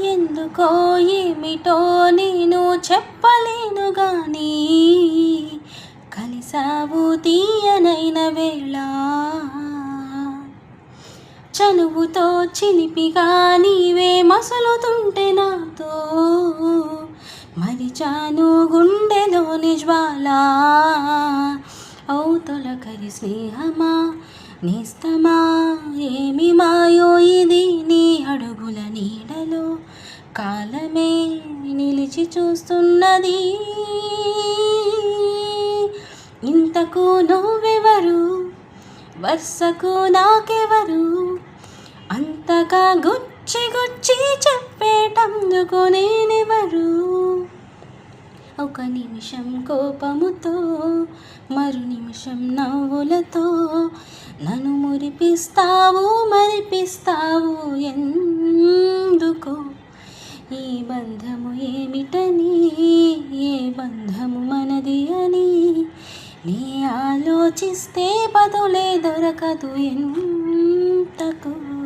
ఎందుకో ఏమిటో నేను చెప్పలేను గానీ కలిసావు తీయనైన వేళ చనువుతో చిలిపిగా నీవే మసలుతుంటే నాతో మరిచాను గుండెలోని జ్వాల తొలకరి స్నేహమా నేస్తమా ఏమి మాయో ఇది నీ అడుగుల నీడలో కాలమే నిలిచి చూస్తున్నది. ఇంతకు నువ్వెవరు వరుసకు నాకెవరు అంతగా గుచ్చి గుచ్చి చెప్పేటందుకు నేనెవరు. ఒక నిమిషం కోపముతో మరు నిమిషం నవ్వులతో నన్ను మురిపిస్తావు మరిపిస్తావు ఎందుకో. ఈ బంధము ఏమిటని ఏ బంధము మనది అని నీ ఆలోచిస్తే బదులే దొరకదు ఎంతకు.